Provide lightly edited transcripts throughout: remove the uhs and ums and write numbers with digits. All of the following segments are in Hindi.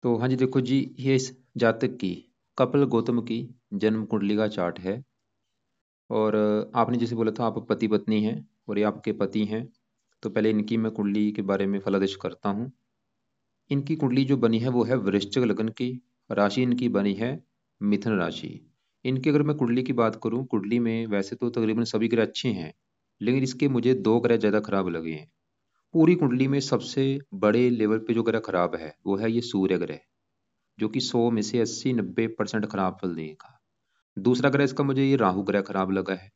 तो हाँ जी, देखो जी, ये इस जातक की कपिल गौतम की जन्म कुंडली का चार्ट है। और आपने जैसे बोला था आप पति पत्नी हैं और ये आपके पति हैं। तो पहले इनकी मैं कुंडली के बारे में फलादेश करता हूँ। इनकी कुंडली जो बनी है वो है वृश्चिक लग्न की। राशि इनकी बनी है मिथुन राशि। इनकी अगर मैं कुंडली की बात करूँ, कुंडली में वैसे तो तकरीबन सभी ग्रह अच्छे हैं, लेकिन इसके मुझे दो ग्रह ज़्यादा खराब लगे हैं। पूरी कुंडली में सबसे बड़े लेवल पे जो ग्रह खराब है वो है ये सूर्य ग्रह, जो कि 100 में से 80-90% खराब फल देगा। दूसरा ग्रह इसका मुझे ये राहु ग्रह खराब लगा है।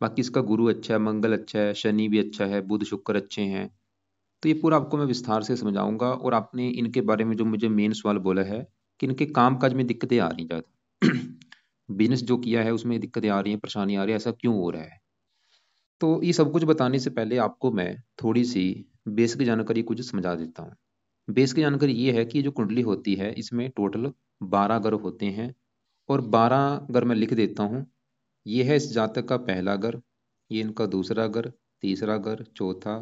बाकी इसका गुरु अच्छा है, मंगल अच्छा है, शनि भी अच्छा है, बुध शुक्र अच्छे हैं। तो ये पूरा आपको मैं विस्तार से समझाऊंगा। और आपने इनके बारे में जो मुझे मेन सवाल बोला है कि इनके काम काज में दिक्कतें आ रही ज़्यादा बिजनेस जो किया है उसमें दिक्कतें आ रही हैं, परेशानी आ रही है, ऐसा क्यों हो रहा है। तो ये सब कुछ बताने से पहले आपको मैं थोड़ी सी बेसिक जानकारी कुछ समझा देता हूँ। बेसिक जानकारी ये है कि जो कुंडली होती है इसमें टोटल 12 ग्रह होते हैं। और 12 अगर मैं लिख देता हूँ, ये है इस जातक का पहला घर, ये इनका दूसरा घर, तीसरा घर, चौथा,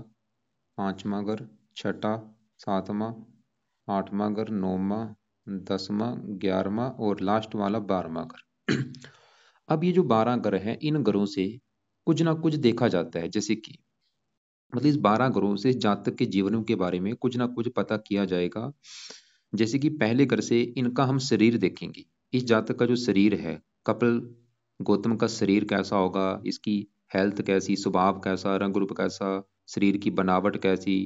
पांचवा घर, छठा, सातवां, आठवां घर, नौवां, 10वां, 11वां और लास्ट वाला 12वां घर अब ये जो 12 ग्रह हैं इन ग्रहों से कुछ ना कुछ देखा जाता है। जैसे कि मतलब इस 12 ग्रहों से इस जातक के जीवन के बारे में कुछ ना कुछ पता किया जाएगा। जैसे कि पहले घर से इनका हम शरीर देखेंगे। इस जातक का जो शरीर है, कपिल गौतम का शरीर कैसा होगा, इसकी हेल्थ कैसी, स्वभाव कैसा, रंग रूप कैसा, शरीर की बनावट कैसी,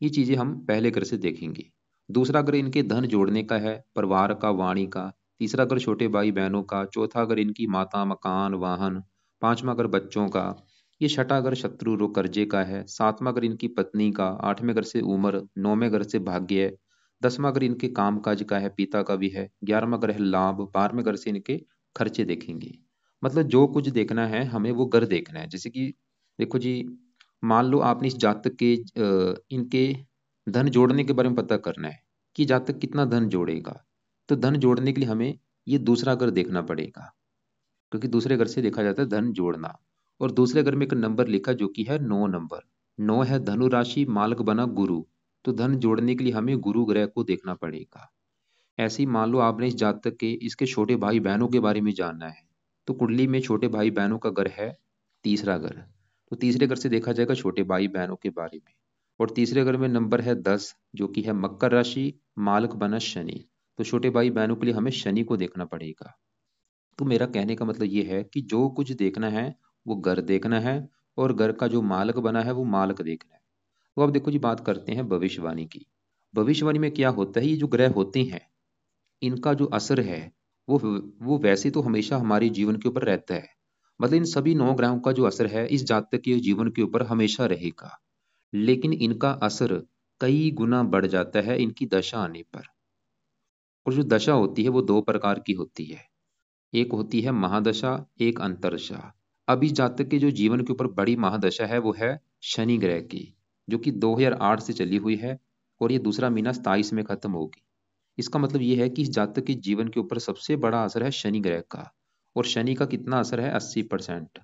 ये चीजें हम पहले घर से देखेंगे। दूसरा घर इनके धन जोड़ने का है, परिवार का, वाणी का। तीसरा घर छोटे भाई बहनों का। चौथा घर इनकी माता, मकान, वाहन। पांचवा घर बच्चों का। ये छठा घर शत्रु रो कर्जे का है। सातवां घर इनकी पत्नी का। आठवें घर से उम्र। नौवें घर से भाग्य। 10वां घर इनके कामकाज का है, पिता का भी है। 11वां घर है लाभ। 12वें घर से इनके खर्चे देखेंगे। मतलब जो कुछ देखना है हमें वो घर देखना है। जैसे कि देखो जी, मान लो आपने इस जातक के इनके धन जोड़ने के बारे में पता करना है कि जातक कितना धन जोड़ेगा। तो धन जोड़ने के लिए हमें ये दूसरा घर देखना पड़ेगा, क्योंकि दूसरे घर से देखा जाता है धन जोड़ना। और दूसरे घर में एक नंबर लिखा जो कि है 9 नंबर। 9 है धनु राशि, मालक बना गुरु। तो धन जोड़ने के लिए हमें गुरु ग्रह को देखना पड़ेगा। ऐसे ही मान लो आपने इस जातक के इसके छोटे भाई बहनों के बारे में जानना है। तो कुंडली में छोटे भाई बहनों का घर है तीसरा घर। तो तीसरे घर से देखा जाएगा छोटे भाई बहनों के बारे में। और तीसरे घर में नंबर है 10, जो कि है मकर राशि, मालक बना शनि। तो छोटे भाई बहनों के लिए हमें शनि को देखना पड़ेगा। तो मेरा कहने का मतलब ये है कि जो कुछ देखना है वो घर देखना है, और घर का जो मालक बना है वो मालक देखना है। तो अब देखो जी, बात करते हैं भविष्यवाणी की। भविष्यवाणी में क्या होता है, ये जो ग्रह होते हैं इनका जो असर है वो वो वैसे तो हमेशा हमारे जीवन के ऊपर रहता है। मतलब इन सभी 9 ग्रहों का जो असर है इस जातक के जीवन के ऊपर हमेशा रहेगा। लेकिन इनका असर कई गुना बढ़ जाता है इनकी दशा आने पर। और जो दशा होती है वो दो प्रकार की होती है। एक होती है महादशा, एक अंतरदशा। अब इस जातक के जो जीवन के ऊपर बड़ी महादशा है वो है शनि ग्रह की, जो कि 2008 से चली हुई है। और ये दूसरा महीना 27 में खत्म होगी। इसका मतलब ये है कि इस जातक के जीवन के ऊपर सबसे बड़ा असर है शनि ग्रह का। और शनि का कितना असर है, 80%।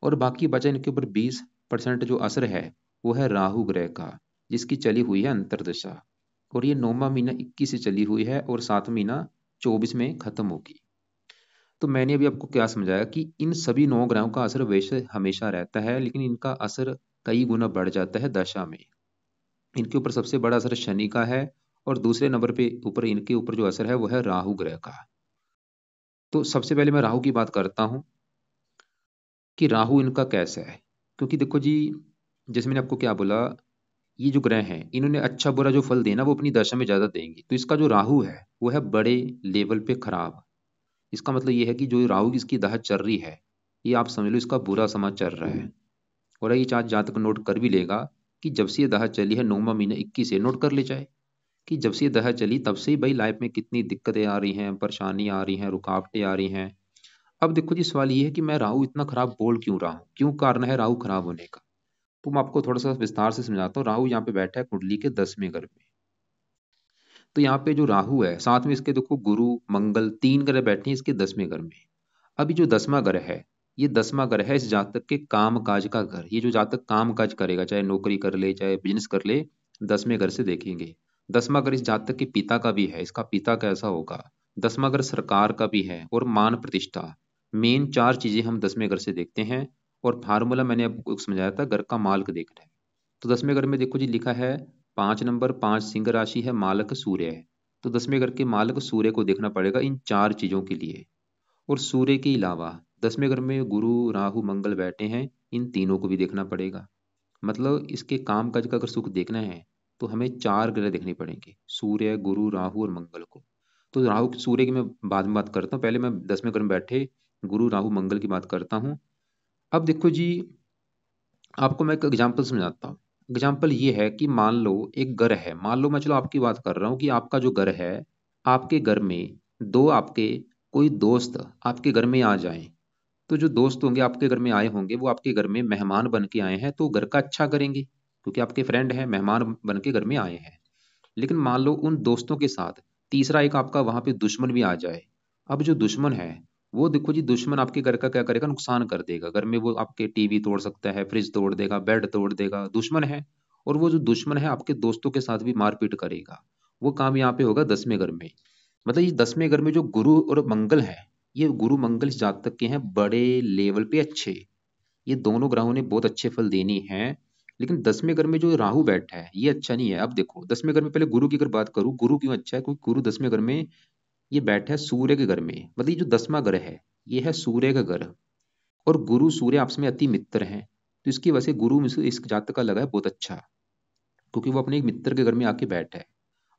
और बाकी बचा इनके ऊपर 20% जो असर है वो है राहु ग्रह का, जिसकी चली हुई है अंतरदशा। और ये 9वां महीना 21 से चली हुई है और 7वां महीना 24 में खत्म होगी। तो मैंने अभी आपको क्या समझाया कि इन सभी 9 ग्रहों का असर वैसे हमेशा रहता है, लेकिन इनका असर कई गुना बढ़ जाता है दशा में। इनके ऊपर सबसे बड़ा असर शनि का है। और दूसरे नंबर पे ऊपर इनके ऊपर जो असर है वो है राहु ग्रह का। तो सबसे पहले मैं राहु की बात करता हूँ कि राहु इनका कैसा है। क्योंकि देखो जी, जैसे मैंने आपको क्या बोला, ये जो ग्रह हैं इन्होंने अच्छा बुरा जो फल देना वो अपनी दशा में ज्यादा देंगे। तो इसका जो राहु है वो है बड़े लेवल पे खराब। इसका मतलब ये है कि जो राहु की इसकी दशा चल रही है, ये आप समझ लो इसका बुरा समय चल रहा है। और ये चार्ट जातक नोट कर भी लेगा कि जब से ये दशा चली है 9वां महीना 21 से, नोट कर ले जाए कि जब से ये दशा चली तब से ही भाई लाइफ में कितनी दिक्कतें आ रही हैं, परेशानी आ रही हैं, रुकावटें आ रही हैं। अब देखो जी, सवाल ये है कि मैं राहु इतना खराब बोल क्यों रहा हूँ, क्यों कारण है राहु खराब होने का। तो मैं आपको थोड़ा सा विस्तार से समझाता हूँ। राहु यहाँ पे बैठा है कुंडली के 10वें घर में। तो यहाँ पे जो राहु है साथ में इसके देखो गुरु मंगल, 3 ग्रह बैठे हैं इसके 10वें घर में। अभी जो 10वां घर है, ये 10वां घर है इस जातक के काम काज का घर। ये जो जातक काम काज करेगा, चाहे नौकरी कर ले चाहे बिजनेस कर ले, 10वें घर से देखेंगे। 10वां घर इस जातक के पिता का भी है, इसका पिता कैसा होगा। 10वां घर सरकार का भी है और मान प्रतिष्ठा। मेन चार चीजें हम 10वें घर से देखते हैं। और फार्मूला मैंने आपको समझाया था, घर का मालक देखना है। तो 10वें घर में देखो जी लिखा है 5 नंबर, 5 सिंह राशि है, मालक सूर्य है। तो 10वें घर के मालक सूर्य को देखना पड़ेगा इन चार चीजों के लिए। और सूर्य के अलावा 10वें घर में गुरु राहु मंगल बैठे हैं, इन तीनों को भी देखना पड़ेगा। मतलब इसके काम काज का अगर सुख देखना है तो हमें चार ग्रह देखने पड़ेंगे, सूर्य गुरु राहु और मंगल को। तो राहु सूर्य की मैं बाद में बात करता हूँ, पहले मैं 10वें घर में बैठे गुरु राहु मंगल की बात करता हूँ। अब देखो जी, आपको मैं एक एग्जाम्पल समझाता हूँ। एग्जाम्पल ये है कि मान लो एक घर है, मान लो मैं चलो आपकी बात कर रहा हूँ कि आपका जो घर है, आपके घर में दो आपके कोई दोस्त आपके घर में आ जाएं। तो जो दोस्त होंगे आपके घर में आए होंगे, वो आपके घर में मेहमान बन के आए हैं, तो घर का अच्छा करेंगे क्योंकि आपके फ्रेंड हैं, मेहमान बन के घर में आए हैं। लेकिन मान लो उन दोस्तों के साथ तीसरा एक आपका वहां पे दुश्मन भी आ जाए। अब जो दुश्मन है, वो देखो जी, दुश्मन आपके घर का क्या करेगा, नुकसान कर देगा। घर में वो आपके टीवी तोड़ सकता है, फ्रिज तोड़ देगा, बेड तोड़ देगा, दुश्मन है। और वो जो दुश्मन है आपके दोस्तों के साथ भी मारपीट करेगा। वो काम यहाँ पे होगा 10वें घर में। मतलब ये 10वें घर में जो गुरु और मंगल है, ये गुरु मंगल इस जातक के हैं बड़े लेवल पे अच्छे। ये दोनों ग्रहों ने बहुत अच्छे फल देनी है। लेकिन 10वें घर में जो राहु बैठा है ये अच्छा नहीं है। अब देखो 10वें घर में, पहले गुरु की अगर बात करूं, गुरु क्यों अच्छा है, क्योंकि गुरु 10वें घर में ये बैठा है सूर्य के घर में। मतलब ये जो 10वां घर है, ये है सूर्य का घर। और गुरु सूर्य आपस में अति मित्र हैं। तो इसकी वजह से गुरु इस जातक का लगा है बहुत अच्छा, क्योंकि वो अपने एक मित्र के घर में आके बैठा है।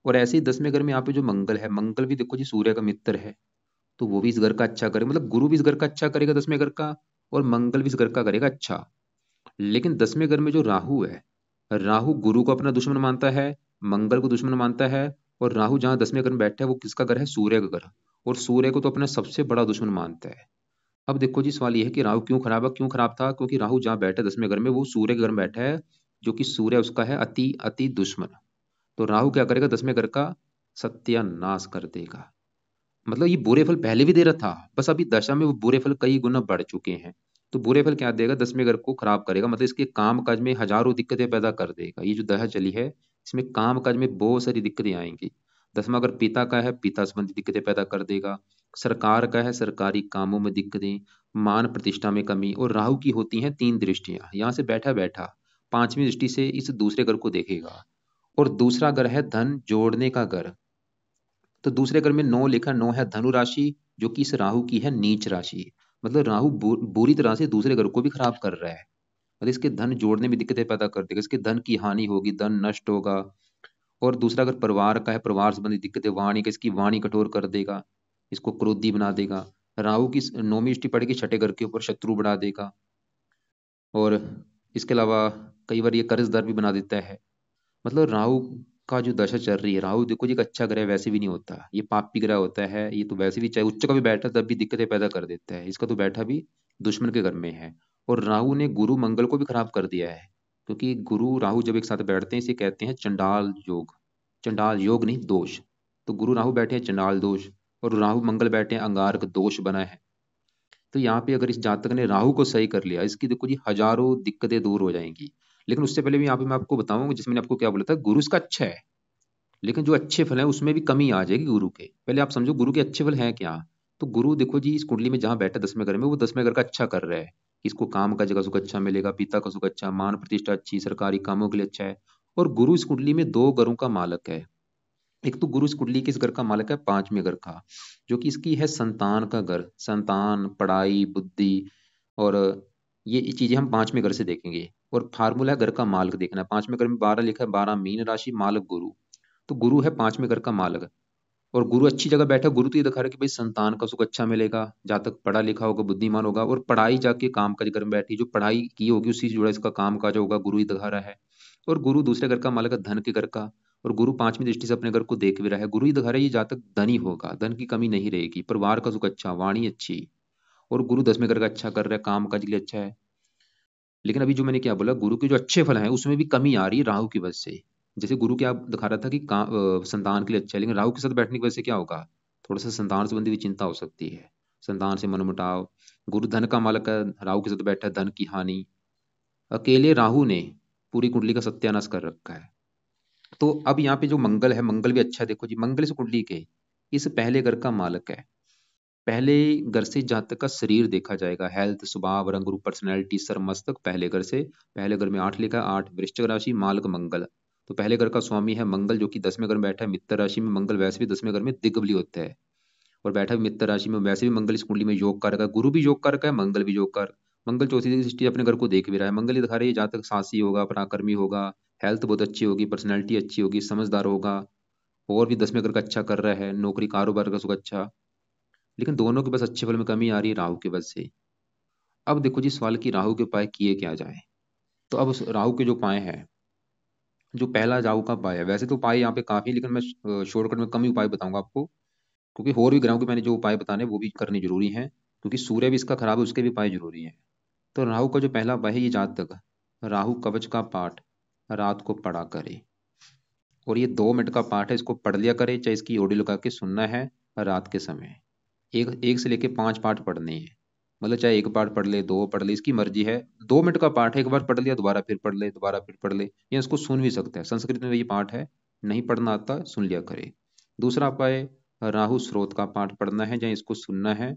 और ऐसे ही 10वें घर में यहाँ पे जो मंगल है, मंगल भी देखो जी सूर्य का मित्र है। तो वो भी इस घर का अच्छा करे, मतलब गुरु भी इस घर का अच्छा करेगा 10वें घर का, और मंगल भी इस घर का करेगा अच्छा। लेकिन 10वें घर में जो राहु है, राहु गुरु को अपना दुश्मन मानता है, मंगल को दुश्मन मानता है। और राहु जहां 10वें घर में बैठा है वो किसका घर है, सूर्य का घर। और सूर्य को तो अपना सबसे बड़ा दुश्मन मानता है। अब देखो जी, सवाल ये है कि राहु क्यों खराब है, क्यों खराब था, क्योंकि राहु जहां बैठा है 10वें घर में, वो सूर्य के घर में बैठा है, जो कि सूर्य उसका है अति अति दुश्मन। तो राहु क्या करेगा, 10वें घर का सत्यानाश कर देगा। मतलब ये बुरे फल पहले भी दे रहा था, बस अभी दशा में वो बुरे फल कई गुना बढ़ चुके हैं। तो बुरे फल क्या देगा, 10वें घर को खराब करेगा, मतलब इसके काम काज में हजारों दिक्कतें पैदा कर देगा। ये जो दशा चली है, इसमें काम काज में बहुत सारी दिक्कतें आएंगी। 10वां घर पिता का है, पिता संबंधी दिक्कतें पैदा कर देगा। सरकार का है, सरकारी कामों में दिक्कतें, मान प्रतिष्ठा में कमी। और राहु की होती हैं 3 दृष्टियां, यहाँ से बैठा बैठा 5वीं दृष्टि से इस दूसरे घर को देखेगा। और दूसरा घर है धन जोड़ने का घर। तो दूसरे घर में 9 लिखा, 9 है धनु राशि, जो कि इस राहु की है नीच राशि। मतलब राहु बुरी तरह से दूसरे घर को भी खराब कर रहा है। मतलब इसके धन जोड़ने में दिक्कतें पैदा कर देगा, इसके धन की हानि होगी, धन नष्ट होगा। और दूसरा अगर परिवार का है, परिवार संबंधी दिक्कतें, वाणी का, इसकी वाणी कठोर कर देगा, इसको क्रोधी बना देगा। राहु की 9वीं दृष्टि पड़ेगी छठे घर के ऊपर, शत्रु बढ़ा देगा। और इसके अलावा कई बार ये कर्जदार भी बना देता है। मतलब राहु का जो दशा चल रही है, राहु देखो जी एक अच्छा ग्रह वैसे भी नहीं होता, ये पापी ग्रह होता है। ये तो वैसे भी चाहे उच्च का भी बैठा तब भी दिक्कतें पैदा कर देता है, इसका तो बैठा भी दुश्मन के घर में है। और राहु ने गुरु मंगल को भी खराब कर दिया है, क्योंकि गुरु राहु जब एक साथ बैठते हैं इसे कहते हैं चंडाल योग। चंडाल योग नहीं, दोष। तो गुरु राहु बैठे हैं चंडाल दोष, और राहु मंगल बैठे हैं अंगारक दोष बना है। तो यहाँ पे अगर इस जातक ने राहु को सही कर लिया, इसकी देखो जी हजारों दिक्कतें दूर हो जाएंगी। लेकिन उससे पहले भी यहाँ पे मैं आपको बताऊंगा, जिसमें मैंने आपको क्या बोला था, गुरु इसका अच्छा है, लेकिन जो अच्छे फल हैं उसमें भी कमी आ जाएगी गुरु के। पहले आप समझो गुरु के अच्छे फल हैं क्या। तो गुरु देखो जी इस कुंडली में जहां बैठा 10वें घर में, वो 10वें घर का अच्छा कर रहा है। इसको काम का जगह सुख अच्छा मिलेगा, पिता का सुख अच्छा, मान प्रतिष्ठा अच्छी, सरकारी कामों के लिए अच्छा है। और गुरु इस कुंडली में 2 घरों का मालक है। एक तो गुरु इस कुंडली के इस घर का मालक है 5वें घर का, जो कि इसकी है संतान का घर, संतान, पढ़ाई, बुद्धि। और ये चीजें हम 5वें घर से देखेंगे। और फार्मूला है घर का मालक देखना है। 5वें घर में 12 लिखा है, 12 मीन राशि, मालक गुरु। तो गुरु है 5वें घर का मालक। और गुरु अच्छी जगह बैठा, गुरु तो ये दिखा रहा है कि भाई संतान का सुख अच्छा मिलेगा, जहाँ तक पढ़ा लिखा होगा, बुद्धिमान होगा। और पढ़ाई जाके काम काज घर में बैठी, जो पढ़ाई की होगी उसी से जुड़ा इसका काम काज होगा, गुरु ही दिखा रहा है। और गुरु दूसरे घर का मालक है धन के घर का। और गुरु 5वीं दृष्टि से अपने घर को देख भी रहा है, गुरु ही दिखा रहा है ये जातक धनी होगा, धन की कमी नहीं रहेगी, परिवार का सुख अच्छा, वाणी अच्छी। और गुरु 10वें घर का अच्छा कर रहा है, काम काज के लिए अच्छा है। लेकिन अभी जो मैंने क्या बोला, गुरु के जो अच्छे फल हैं उसमें भी कमी आ रही है राहु की वजह से। जैसे गुरु क्या दिखा रहा था कि संतान के लिए अच्छा है, लेकिन राहु के साथ बैठने की वजह से क्या होगा, थोड़ा सा संतान संबंधी भी चिंता हो सकती है, संतान से मनमुटाव। गुरु धन का मालक है, राहु के साथ बैठा है, धन की हानि। अकेले राहु ने पूरी कुंडली का सत्यानाश कर रखा है। तो अब यहाँ पे जो मंगल है, मंगल भी अच्छा है। देखो जी, मंगल इस कुंडली के इस पहले घर का मालक है। पहले घर से जातक का शरीर देखा जाएगा, हेल्थ, स्वभाव, रंग रूप, पर्सनैलिटी, सर मस्तक पहले घर से। पहले घर में 8 लिखा है, 8 वृश्चिक राशि, मालक मंगल। तो पहले घर का स्वामी है मंगल, जो कि 10वें घर में बैठा है मित्र राशि में। मंगल वैसे भी 10वें घर में दिग्बली होता है और बैठा है मित्र राशि में। वैसे भी मंगल इस कुंडली में योग कारक है, गुरु भी योग कारक है, मंगल भी योग कारक। मंगल चौथी दृष्टि अपने घर को देख भी रहा है। मंगल ये दिखा रही है जहाँ तक साहसी होगा, पराक्रमी होगा, हेल्थ बहुत अच्छी होगी, पर्सनैलिटी अच्छी होगी, समझदार होगा। और भी 10वें घर का अच्छा कर रहा है, नौकरी कारोबार का सुख अच्छा। लेकिन दोनों के बस अच्छे फल में कमी आ रही है राहु के वजह से। अब देखो जी सवाल की राहु के उपाय किए क्या जाए। तो अब उस राहु के जो उपाय हैं, जो पहला राहु का उपाय है, वैसे तो उपाय यहाँ पे काफी, लेकिन मैं शॉर्टकट में कम ही उपाय बताऊंगा आपको, क्योंकि और भी ग्रहों के मैंने जो उपाय बताने वो भी करने जरूरी हैं, क्योंकि सूर्य भी इसका खराब है, उसके भी उपाय जरूरी हैं। तो राहु का जो पहला उपाय है, ये जातक राहु कवच का पाठ रात को पढ़ा करे। और ये 2 मिनट का पाठ है, इसको पढ़ लिया करे, चाहे इसकी ऑडियो लगा के सुनना है रात के समय। एक एक से लेके 5 पाठ पढ़ने हैं। मतलब चाहे एक पाठ पढ़ ले, दो पढ़ ले, इसकी मर्जी है। 2 मिनट का पाठ है, एक बार पढ़ लिया, दोबारा फिर पढ़ ले, दोबारा फिर पढ़ ले, या इसको सुन भी सकता है। संस्कृत में ये पाठ है, नहीं पढ़ना आता सुन लिया करे। दूसरा उपाय, राहु स्रोत का पाठ पढ़ना है या इसको सुनना है।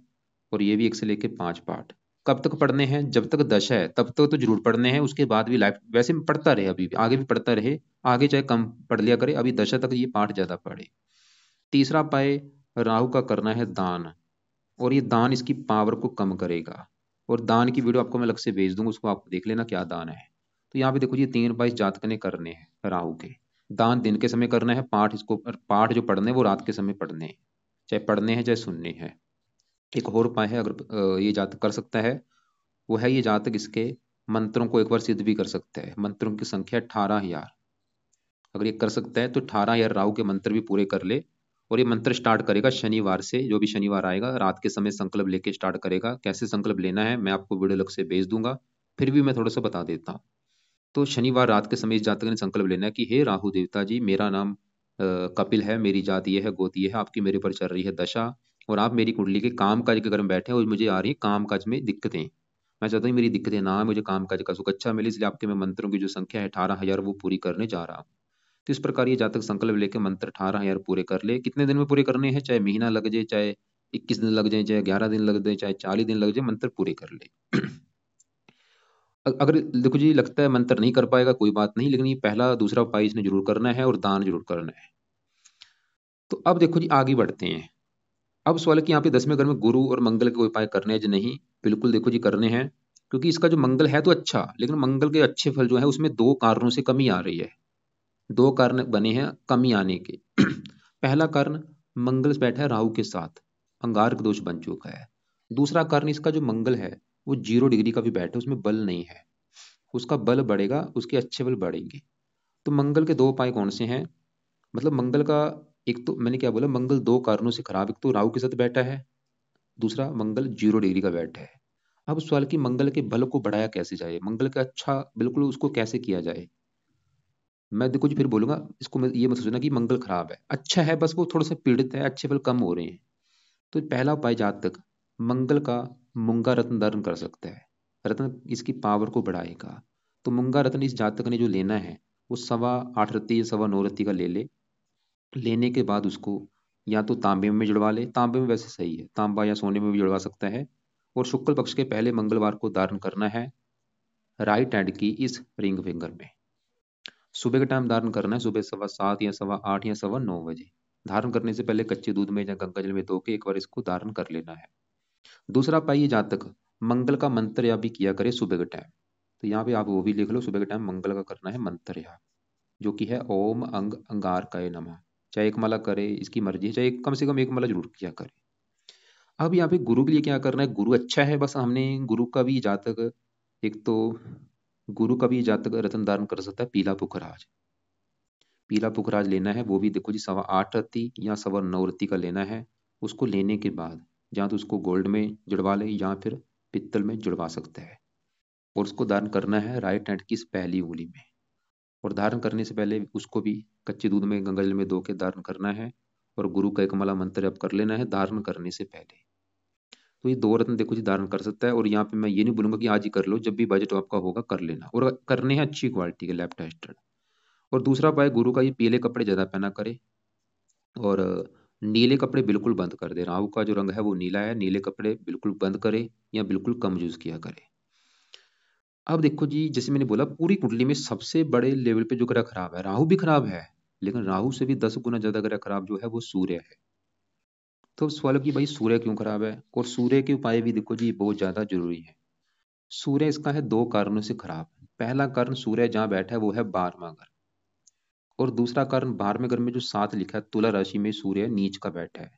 और ये भी 1 से लेके 5 पाठ। कब तक पढ़ने हैं? जब तक दशा है तब तक तो जरूर पढ़ने हैं, उसके बाद भी लाइफ वैसे में पढ़ता रहे, अभी भी आगे भी पढ़ता रहे। आगे चाहे कम पढ़ लिया करे, अभी दशा तक ये पाठ ज्यादा पढ़े। तीसरा उपाय, राहु का करना है दान। और ये दान इसकी पावर को कम करेगा। और दान की वीडियो आपको मैं अलग से भेज दूंगा, उसको आप देख लेना क्या दान है। तो यहाँ पे देखो ये 3 उपाय जातक ने करने हैं राहु के। दान दिन के समय करना है, पाठ इसको पाठ जो पढ़ने हैं वो रात के समय पढ़ने हैं, चाहे पढ़ने हैं चाहे सुनने हैं। एक और उपाय है, अगर ये जातक कर सकता है, वो है ये जातक इसके मंत्रों को एक बार सिद्ध भी कर सकता है। मंत्रों की संख्या 18,000। अगर ये कर सकता है तो 18,000 राहु के मंत्र भी पूरे कर ले। और ये मंत्र स्टार्ट करेगा शनिवार से, जो भी शनिवार आएगा रात के समय संकल्प लेके स्टार्ट करेगा। कैसे संकल्प लेना है मैं आपको वीडियो अलग से भेज दूंगा, फिर भी मैं थोड़ा सा बता देता हूँ। तो शनिवार रात के समय इस जातक ने संकल्प लेना है कि हे राहु देवता जी, मेरा नाम कपिल है, मेरी जाति ये है, गोती ये है, आपकी मेरे पर चल रही है दशा। और आप मेरी कुंडली के काम काज के घर में बैठे हैं और मुझे आ रही है काम काज में दिक्कतें। मैं चाहता हूँ मेरी दिक्कतें ना आए, मुझे काम काज का सुख अच्छा मिले, इसलिए आपके मैं मंत्रों की जो संख्या है 18,000 वो पूरी करने जा रहा हूँ। तो इस प्रकार ये जातक संकल्प लेके मंत्र 18,000 पूरे कर ले। कितने दिन में पूरे करने हैं? चाहे महीना लग जाए, चाहे 21 दिन लग जाए, चाहे 11 दिन लग जाए, चाहे 40 दिन लग जाए, मंत्र पूरे कर ले। अगर देखो जी लगता है मंत्र नहीं कर पाएगा, कोई बात नहीं, लेकिन ये पहला दूसरा उपाय इसने जरूर करना है और दान जरूर करना है। तो अब देखो जी आगे बढ़ते हैं। अब सवाल है कि यहाँ पे 10वें घर में गुरु और मंगल के कोई उपाय करने हैं या नहीं। बिल्कुल देखो जी करने हैं, क्योंकि इसका जो मंगल है तो अच्छा, लेकिन मंगल के अच्छे फल जो है उसमें 2 कारणों से कमी आ रही है। 2 कारण बने हैं कमी आने के। पहला कारण, मंगल बैठा है राहु के साथ, अंगारक दोष बन चुका है। दूसरा कारण, इसका जो मंगल है वो 0 डिग्री का भी बैठा है, उसमें बल नहीं है। उसका बल बढ़ेगा, उसके अच्छे बल बढ़ेंगे। तो मंगल के 2 उपाय कौन से हैं? मतलब मंगल का, एक तो मैंने क्या बोला, मंगल 2 कारणों से खराब, एक तो राहु के साथ बैठा है, दूसरा मंगल 0 डिग्री का बैठा है। अब सवाल कि मंगल के बल को बढ़ाया कैसे जाए, मंगल का अच्छा बिल्कुल उसको कैसे किया जाए। मैं देखो जी फिर बोलूंगा, इसको ये मत सोचना कि मंगल खराब है, अच्छा है, बस वो थोड़ा सा पीड़ित है, अच्छे फल कम हो रहे हैं। तो पहला उपाय जातक मंगल का मूंगा रत्न धारण कर सकता है। रत्न इसकी पावर को बढ़ाएगा। तो मूंगा रत्न इस जातक ने जो लेना है वो 8.25 रत्ती या 9.25 रत्ती का ले ले। लेने के बाद उसको या तो तांबे में जुड़वा ले, तांबे में वैसे सही है, तांबा या सोने में भी जुड़वा सकता है। और शुक्ल पक्ष के पहले मंगलवार को धारण करना है राइट हैंड की इस रिंग फिंगर में। सुबह के टाइम धारण करना है, सुबह 7:15 या 8:15 या 9:15 बजे। धारण करने से पहले कच्चे दूध में या गंगा जल में धो के एक बार इसको धारण कर लेना है। दूसरा पाइए जातक मंगल का मंत्र या भी किया करे सुबह के टाइम। तो यहाँ पे आप वो भी लिख लो, सुबह के टाइम मंगल का करना है मंत्र या, जो कि है ओम अंग अंगारकाय नमः। चाहे एक माला करे, इसकी मर्जी है, चाहे कम से कम एक माला जरूर किया करे। अब यहाँ पे गुरु के लिए क्या करना है, गुरु अच्छा है, बस हमने गुरु का भी जातक, एक तो गुरु का भी जातक रत्न धारण कर सकता है पीला पुखराज। पीला पुखराज लेना है, वो भी देखो जी 8.25 रत्ती या 9.25 रत्ती का लेना है। उसको लेने के बाद या तो उसको गोल्ड में जुड़वा ले या फिर पित्तल में जुड़वा सकता है। और उसको धारण करना है राइट हैंड की इस पहली उंगली में। और धारण करने से पहले उसको भी कच्चे दूध में गंगा जल में धो के धारण करना है। और गुरु का एक माला मंत्र जप कर लेना है धारण करने से पहले। तो ये 2 रत्न देखो जी धारण कर सकता है। और यहाँ पे मैं ये नहीं बोलूंगा कि आज ही कर लो, जब भी बजट आपका होगा कर लेना, और करने हैं अच्छी क्वालिटी के लैब टेस्टेड। और दूसरा उपाय गुरु का, ये पीले कपड़े ज़्यादा पहना करे और नीले कपड़े बिल्कुल बंद कर दे। राहु का जो रंग है वो नीला है, नीले कपड़े बिल्कुल बंद करे या बिल्कुल कम यूज़ किया करे। अब देखो जी, जैसे मैंने बोला पूरी कुंडली में सबसे बड़े लेवल पे जो ग्रह खराब है, राहु भी खराब है, लेकिन राहु से भी 10 गुना ज्यादा ग्रह खराब जो है वो सूर्य है। तो सवाल है कि भाई सूर्य क्यों खराब है, और सूर्य के उपाय भी देखो जी बहुत ज्यादा जरूरी है। सूर्य इसका है दो कारणों से खराब। पहला कारण, सूर्य जहाँ बैठा है वो है 12वां घर, और दूसरा कारण 12वें घर में जो 7 लिखा है तुला राशि में सूर्य नीच का बैठा है,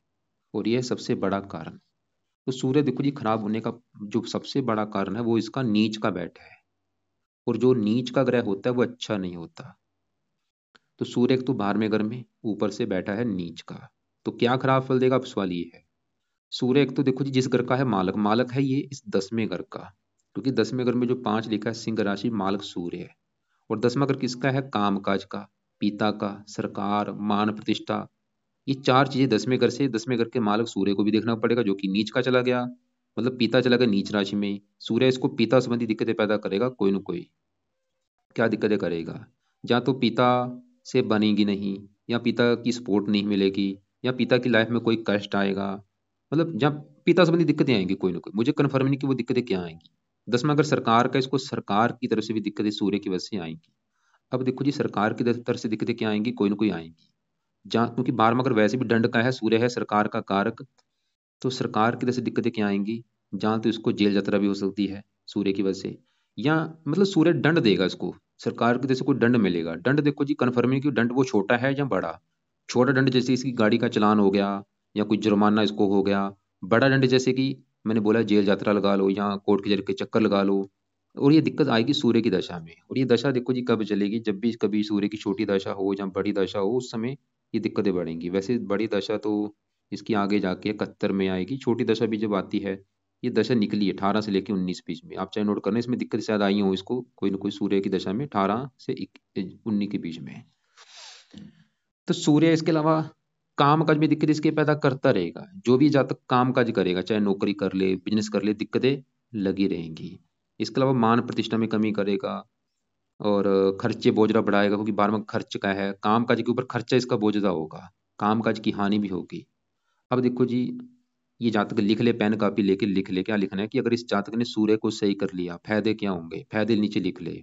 और यह सबसे बड़ा कारण। तो सूर्य देखो जी खराब होने का जो सबसे बड़ा कारण है वो इसका नीच का बैठा है, और जो नीच का ग्रह होता है वो अच्छा नहीं होता। तो सूर्य एक तो 12वें घर में ऊपर से बैठा है नीच का, तो क्या खराब फल देगा, अब सवाल ये है। सूर्य एक तो देखो जी जिस घर का है मालक, मालक है ये इस 10वें घर का, क्योंकि 10वें घर में जो 5 लिखा है सिंह राशि, मालक सूर्य है। और 10वां घर किसका है, कामकाज का, पिता का, सरकार, मान प्रतिष्ठा। ये चार चीजें 10वें घर से, 10वें घर के मालक सूर्य को भी देखना पड़ेगा जो कि नीच का चला गया, मतलब पिता चला गया नीच राशि में। सूर्य इसको पिता संबंधी दिक्कतें पैदा करेगा कोई ना कोई। क्या दिक्कतें करेगा, या तो पिता से बनेगी नहीं, या पिता की सपोर्ट नहीं मिलेगी, या पिता की लाइफ में कोई कष्ट आएगा, मतलब जब पिता संबंधी दिक्कतें आएंगी कोई ना कोई, मुझे कन्फर्म नहीं कि वो दिक्कतें क्या आएंगी। 10वां अगर सरकार का, इसको सरकार की तरफ से भी दिक्कतें सूर्य की वजह से आएंगी। अब देखो जी सरकार की तरफ से दिक्कतें क्या आएंगी, कोई ना कोई आएंगी। जहाँ क्योंकि 12वां अगर वैसे भी दंड का है, सूर्य है सरकार का कारक, तो सरकार की तरफ से दिक्कतें क्या आएंगी, जहाँ तो इसको जेल यात्रा भी हो सकती है सूर्य की वजह से, या मतलब सूर्य दंड देगा इसको, सरकार की तरफ से कोई दंड मिलेगा। दंड देखो जी कन्फर्म नहीं कि दंड वो छोटा है या बड़ा। छोटा दंड जैसे इसकी गाड़ी का चालान हो गया, या कोई जुर्माना इसको हो गया। बड़ा दंड जैसे कि मैंने बोला जेल यात्रा लगा लो, या कोर्ट के के चक्कर लगा लो। और ये दिक्कत आएगी सूर्य की दशा में, और ये दशा देखो जी कब चलेगी, जब भी कभी सूर्य की छोटी दशा हो या बड़ी दशा हो, उस समय ये दिक्कतें बढ़ेंगी। वैसे बड़ी दशा तो इसकी आगे जाके 71 में आएगी, छोटी दशा भी जब आती है, ये दशा निकली है 18 से लेके 19 बीच में, आप चाहे नोट करना, इसमें दिक्कत शायद आई हो इसको कोई ना कोई सूर्य की दशा में 18 से 19 के बीच में। तो सूर्य इसके अलावा काम काज में दिक्कत इसके पैदा करता रहेगा, जो भी जातक काम काज करेगा चाहे नौकरी कर ले बिजनेस कर ले, दिक्कतें लगी रहेंगी। इसके अलावा मान प्रतिष्ठा में कमी करेगा, और खर्चे बोझा बढ़ाएगा, क्योंकि 12वां खर्च का है, काम काज के ऊपर खर्चा इसका बोझा होगा, काम काज की हानि भी होगी। अब देखो जी, ये जातक लिख ले, पेन कॉपी लेके लिख ले, क्या लिखना है कि अगर इस जातक ने सूर्य को सही कर लिया फायदे क्या होंगे, फायदे नीचे लिख ले।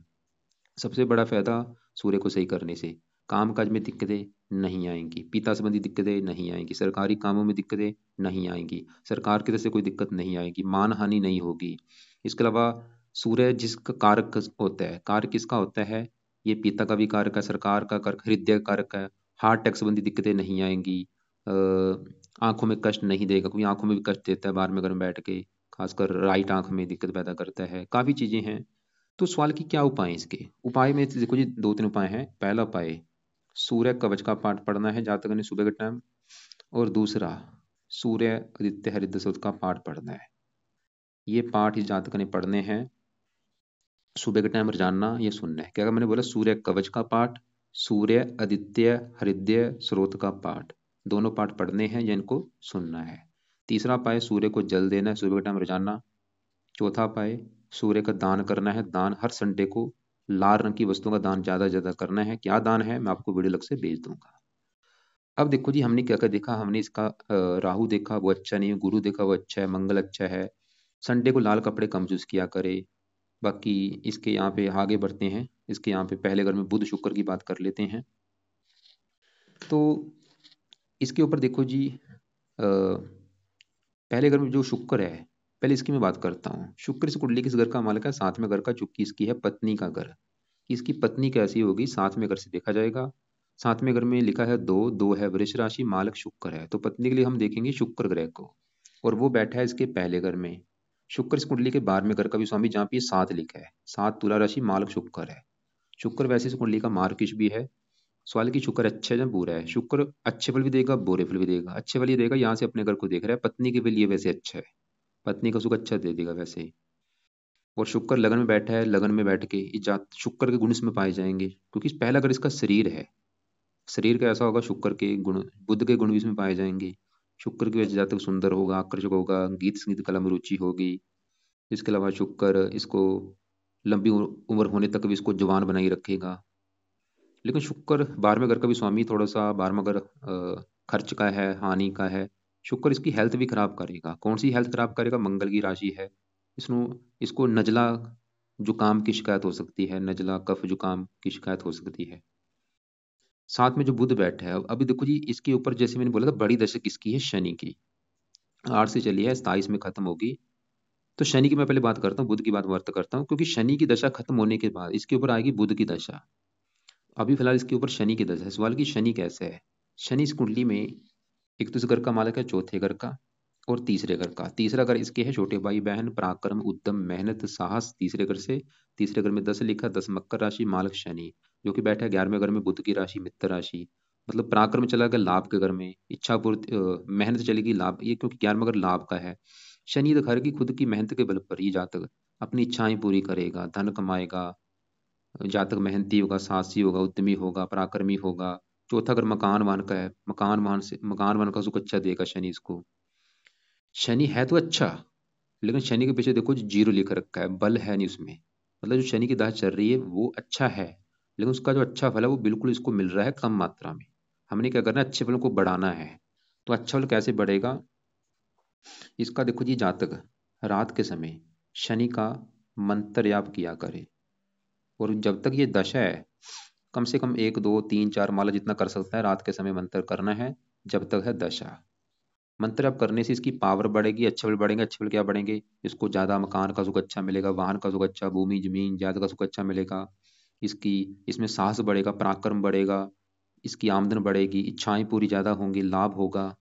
सबसे बड़ा फायदा सूर्य को सही करने से काम काज में दिक्कतें नहीं आएंगी, पिता संबंधी दिक्कतें नहीं आएंगी, सरकारी कामों में दिक्कतें नहीं आएंगी, सरकार की तरफ से कोई दिक्कत नहीं आएगी, मान हानि नहीं होगी। इसके अलावा सूर्य जिसका कारक होता है, कारक किसका होता है, ये पिता का भी कारक है, सरकार का कारक, हृदय का कारक है। हार्ट अटैक संबंधी दिक्कतें नहीं आएंगी। आंखों में कष्ट नहीं देगा, क्योंकि आंखों में भी कष्ट देता है बार में अगर बैठ के, खासकर राइट आंख में दिक्कत पैदा करता है, काफी चीजें हैं। तो सवाल की क्या उपाय हैं इसके, उपाय में देखो जी 2-3 उपाय हैं। पहला उपाय, सूर्य कवच का पाठ पढ़ना है जातक ने सुबह के टाइम, और दूसरा सूर्य आदित्य हरिद्र सूक्त का पाठ पढ़ना है। ये पाठ इस जातक ने पढ़ने हैं सुबह के टाइम रोजाना, ये सुनना है। क्या मैंने बोला, सूर्य कवच का पाठ, सूर्य आदित्य हृदय स्रोत का पाठ, दोनों पाठ पढ़ने हैं या इनको सुनना है। तीसरा उपाय, सूर्य को जल देना है सुबह के टाइम रोजाना। चौथा उपाय, सूर्य का दान करना है, दान हर संडे को लाल रंग की वस्तुओं का दान ज्यादा से ज्यादा करना है। क्या दान है मैं आपको वीडियो लग से भेज दूंगा। अब देखो जी हमने क्या क्या देखा, हमने इसका राहु देखा वो अच्छा नहीं है, गुरु देखा वो अच्छा है, मंगल अच्छा है, संडे को लाल कपड़े कम यूज किया करे। बाकी इसके यहाँ पे आगे बढ़ते हैं, इसके यहाँ पे पहले घर में बुध शुक्र की बात कर लेते हैं। तो इसके ऊपर देखो जी पहले घर में जो शुक्र है, पहले इसकी मैं बात करता हूँ। शुक्र इस कुंडली किस घर का मालिक है, 7वें घर का, जो कि इसकी है पत्नी का घर। इसकी पत्नी कैसी होगी, 7वें घर से देखा जाएगा। 7वें घर में लिखा है दो, दो है वृष राशि, मालक शुक्र है, तो पत्नी के लिए हम देखेंगे शुक्र ग्रह को, और वो बैठा है इसके पहले घर में। शुक्र इस कुंडली के 12वें घर का भी स्वामी, जहाँ पे ये 7 लिखा है, 7 तुला राशि, मालक शुक्र है। शुक्र वैसे इस कुंडली का मार्किश भी है। सवाल की शुक्र अच्छा है या बुरा है, शुक्र अच्छे फल भी देगा बुरे फल भी देगा। अच्छे फल ये देगा, यहाँ से अपने घर को देख रहा है, पत्नी के लिए वैसे अच्छा है, पत्नी का सुख अच्छा दे देगा वैसे। और शुक्र लगन में बैठा है, लगन में बैठ के इस जात शुक्र के गुण इसमें पाए जाएंगे, क्योंकि पहला घर इसका शरीर है। शरीर का ऐसा होगा, शुक्र के गुण, बुध के गुण भी इसमें पाए जाएंगे। शुक्र की वजह से जातक सुंदर होगा, आकर्षक होगा, गीत संगीत कला में रुचि होगी। इसके अलावा शुक्र इसको लंबी उम्र होने तक भी इसको जवान बनाई रखेगा। लेकिन शुक्र 12वें घर का भी स्वामी थोड़ा सा 12वां घर खर्च का है, हानि का है। शुक्र इसकी हेल्थ भी खराब करेगा। कौन सी हेल्थ खराब करेगा? मंगल की राशि है। इसको इसको नजला जुकाम की शिकायत हो सकती है, नजला कफ जुकाम की शिकायत हो सकती है। साथ में जो बुध बैठा है, अभी देखो जी इसके ऊपर जैसे मैंने बोला था बड़ी दशा किसकी है? शनि की। 8 से चली है, 27 में खत्म होगी। तो शनि की मैं पहले बात करता हूँ, बुध की बात वर्त करता हूँ, क्योंकि शनि की दशा खत्म होने के बाद इसके ऊपर आएगी बुध की दशा। अभी फिलहाल इसके ऊपर शनि की दशा है। सवाल की शनि कैसे है? शनि इस कुंडली में एक तो इस घर का मालिक है, चौथे घर का और तीसरे घर का। तीसरा घर इसके है छोटे भाई बहन, पराक्रम, उद्यम, मेहनत, साहस। तीसरे घर से, तीसरे घर में 10 लिखा, 10 मकर राशि, मालक शनि जो कि बैठा है 11वें घर में, बुध की राशि, मित्र राशि। मतलब पराक्रम चला गया लाभ के घर में, इच्छा पूर्ति मेहनत चलेगी लाभ, ये क्योंकि 11वां घर लाभ का है। शनि दिखा रहा है कि खुद की मेहनत के बल पर ये जातक अपनी इच्छाएं पूरी करेगा, धन कमाएगा। जातक मेहनती होगा, साहसी होगा, उद्यमी होगा, पराक्रमी होगा। चौथा अगर मकान वाहन का है, मकान वाहन का सुख अच्छा देगा शनि इसको। शनि है तो अच्छा, लेकिन शनि के पीछे देखो जीरो लिख रखा है, बल है नहीं उसमें। मतलब जो शनि की दशा चल रही है वो अच्छा है, लेकिन उसका जो अच्छा फल है वो बिल्कुल इसको मिल रहा है कम मात्रा में। हमने क्या करना है? अच्छे फलों को बढ़ाना है। तो अच्छा फल कैसे बढ़ेगा? इसका देखो जी, जातक रात के समय शनि का मंत्र जाप किया करे। और जब तक ये दशा है, कम से कम 1 2 3 4 माला जितना कर सकता है रात के समय मंत्र करना है, जब तक है दशा। मंत्र अब करने से इसकी पावर बढ़ेगी, अच्छे फल बढ़ेंगे। अच्छे फल क्या बढ़ेंगे? इसको ज्यादा मकान का सुख अच्छा मिलेगा, वाहन का सुख अच्छा, भूमि जमीन ज्यादा का सुख अच्छा मिलेगा। इसकी इसमें साहस बढ़ेगा, पराक्रम बढ़ेगा, इसकी आमदन बढ़ेगी, इच्छाएं पूरी ज्यादा होंगी, लाभ होगा।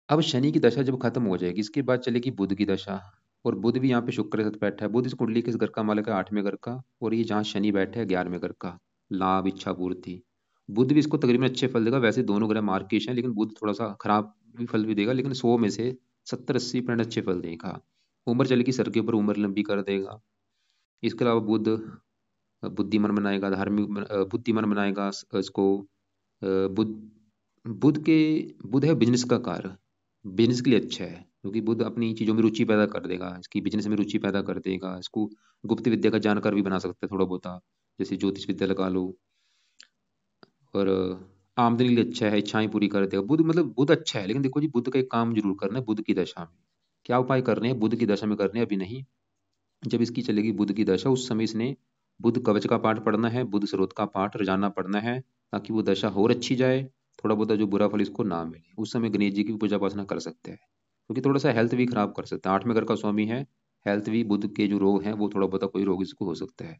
अब शनि की दशा जब खत्म हो जाएगी, इसके बाद चलेगी बुध की दशा। और बुध भी यहाँ पे शुक्र के साथ बैठा है। बुध इस कुंडली के इस घर का मालिक है, 8वें घर का। और ये जहाँ शनि बैठे है, 11वें घर का। लाभ, इच्छा पूर्ति। बुध भी इसको तकरीबन अच्छे फल देगा। वैसे दोनों ग्रह मार्किश हैं, लेकिन बुध थोड़ा सा खराब भी फल भी देगा, लेकिन 100 में से 70 80% अच्छे फल देगा। उम्र चलेगी सर के ऊपर, उम्र लंबी कर देगा। इसके अलावा बुध बुद्धिमान बनाएगा, बुद्धिमान बनाएगा इसको। बुध बुध के बुध है बिजनेस का कारक। बिजनेस के लिए अच्छा है, क्योंकि बुध अपनी चीजों में रुचि पैदा कर देगा, इसकी बिजनेस में रुचि पैदा कर देगा इसको। गुप्त विद्या का जानकार भी बना सकता है थोड़ा बहुत, जैसे ज्योतिष विद्या लगा लो। और आमदनी के लिए अच्छा है, इच्छाएं पूरी कर देगा बुध। मतलब बुध अच्छा है, लेकिन देखो जी बुध का एक काम जरूर करना है बुध की दशा में। क्या उपाय करने हैं बुध की दशा में? करने हैं अभी नहीं, जब इसकी चलेगी बुध की दशा उस समय इसने बुध कवच का पाठ पढ़ना है, बुध स्रोत का पाठ रोजाना पढ़ना है, ताकि वो दशा और अच्छी जाए। थोड़ा बहुत जो बुरा फल इसको ना मिले, उस समय गणेश जी की पूजा उपासना कर सकते हैं, क्योंकि थोड़ा सा हेल्थ भी खराब कर सकता है। 8वें घर का स्वामी है, हेल्थ भी, बुध के जो रोग हैं वो थोड़ा बहुत कोई रोग इसको हो सकता है।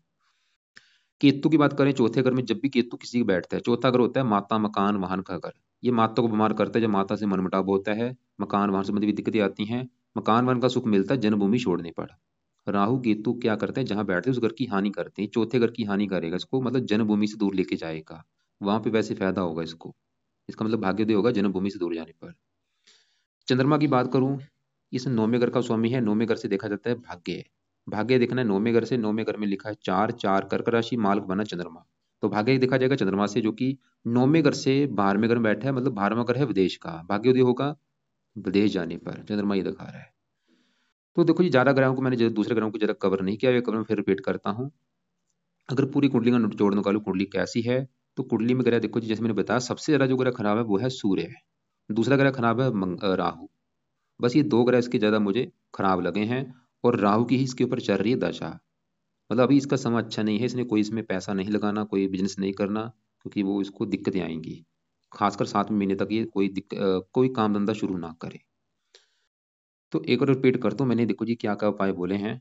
केतु की बात करें, चौथे घर में जब भी केतु किसी का बैठता है, चौथा घर होता है माता मकान वाहन का घर। ये माता को बीमार करता है, जब माता से मनमुटाव होता है, मकान वाहन संबंधी भी दिक्कतें आती हैं। मकान वाहन का सुख मिलता है जन्मभूमि छोड़ने पर। राहु केतु क्या करते हैं? जहां बैठते हैं उस घर की हानि करते हैं। चौथे घर की हानि करेगा इसको, मतलब जन्मभूमि से दूर लेके जाएगा। वहां पे वैसे फायदा होगा इसको, इसका मतलब भाग्योदय होगा जन्मभूमि से दूर जाने पर। चंद्रमा की बात करूं, इस 9वें घर का स्वामी है। 9वें घर से देखा जाता है भाग्य। भाग्य देखना है 9वें घर से। 9वें घर में लिखा है 4 4 कर्क राशि, मालक बना चंद्रमा। तो भाग्य देखा जाएगा चंद्रमा से, जो कि 9वें घर से 12वें घर में बैठा है। मतलब 12वां घर है विदेश का, भाग्योदय होगा विदेश जाने पर, चंद्रमा ये दिखा रहा है। तो देखो जी, ज्यादा ग्रहों को मैंने दूसरे ग्रहों को ज्यादा कवर नहीं किया, ये कवर मैं फिर रिपीट करता हूँ। अगर पूरी कुंडली का जोड़ निकालो कुंडली कैसी है, तो कुंडली में ग्रह देखो जी, जैसे मैंने बताया सबसे ज्यादा जो ग्रह खराब है वो है सूर्य। दूसरा ग्रह खराब है राहु। बस ये 2 ग्रह इसके ज्यादा मुझे खराब लगे हैं। और राहु की ही इसके ऊपर चल रही है दशा। मतलब अभी इसका समय अच्छा नहीं है, इसने कोई इसमें पैसा नहीं लगाना, कोई बिजनेस नहीं करना, क्योंकि वो इसको दिक्कतें आएंगी। खासकर 7वें महीने तक ये कोई काम धंधा शुरू ना करे। तो एक और रिपीट करता हूँ, मैंने देखो जी क्या क्या उपाय बोले हैं।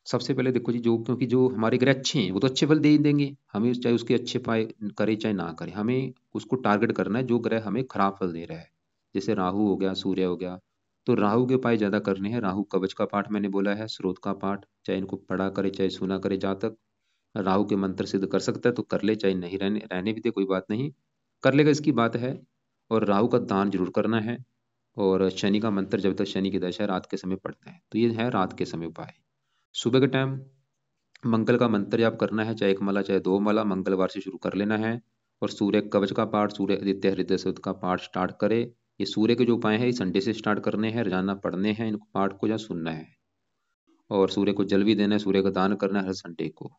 सबसे पहले देखो जी, जो क्योंकि जो हमारे ग्रह अच्छे हैं वो तो अच्छे फल दे ही देंगे हमें, चाहे उसके अच्छे उपाय करे चाहे ना करे। हमें उसको टारगेट करना है जो ग्रह हमें खराब फल दे रहा है। जैसे राहु हो गया, सूर्य हो गया, तो राहु के उपाय ज्यादा करने हैं। राहु कवच का पाठ मैंने बोला है, स्रोत का पाठ, चाहे इनको पढ़ा करे चाहे सुना करे। जातक राहु के मंत्र सिद्ध कर सकता है तो कर ले, चाहे नहीं रहने रहने भी दे, कोई बात नहीं, कर लेगा इसकी बात है। और राहु का दान जरूर करना है। और शनि का मंत्र जब तक शनि की दशा है रात के समय पढ़ते हैं, तो ये है रात के समय उपाय। सुबह के टाइम मंगल का मंत्र जाप करना है, चाहे 1 माला चाहे 2 माला, मंगलवार से शुरू कर लेना है। और सूर्य कवच का पाठ, सूर्य आदित्य हृदय सूक्त का पाठ स्टार्ट करे। ये सूर्य के जो उपाय हैं ये संडे से स्टार्ट करने हैं, रोजाना पढ़ने हैं इनको, पाठ को या सुनना है। और सूर्य को जल भी देना है, सूर्य का दान करना है हर संडे को।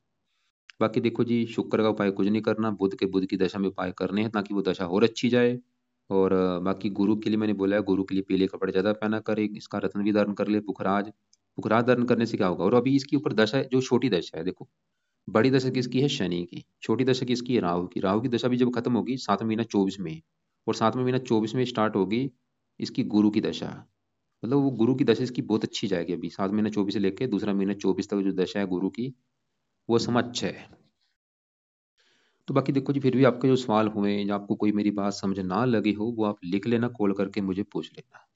बाकी देखो जी, शुक्र का उपाय कुछ नहीं करना, बुध की दशा में उपाय करने हैं ताकि वो दशा और अच्छी जाए। और बाकी गुरु के लिए मैंने बोला है, गुरु के लिए पीले कपड़े ज़्यादा पहना करे, इसका रत्न भी धारण कर ले, पुखराज। पुखराज धारण करने से क्या होगा, और अभी इसके ऊपर दशा जो छोटी दशा है देखो, बड़ी दशा किसकी है, शनि की। छोटी दशा किसकी है, राहु की। राहु की दशा भी जब खत्म होगी 7वां महीना 24 में, और 7वां महीना 24 में स्टार्ट होगी इसकी गुरु की दशा। मतलब वो गुरु की दशा इसकी बहुत अच्छी जाएगी, अभी 7वां महीना 24 से लेके दूसरा महीना 24 तक जो दशा है गुरु की, वो समय अच्छा है। तो बाकी देखो जी, फिर भी आपके जो सवाल हुए या आपको कोई मेरी बात समझ ना लगी हो, वो आप लिख लेना, कॉल करके मुझे पूछ लेना।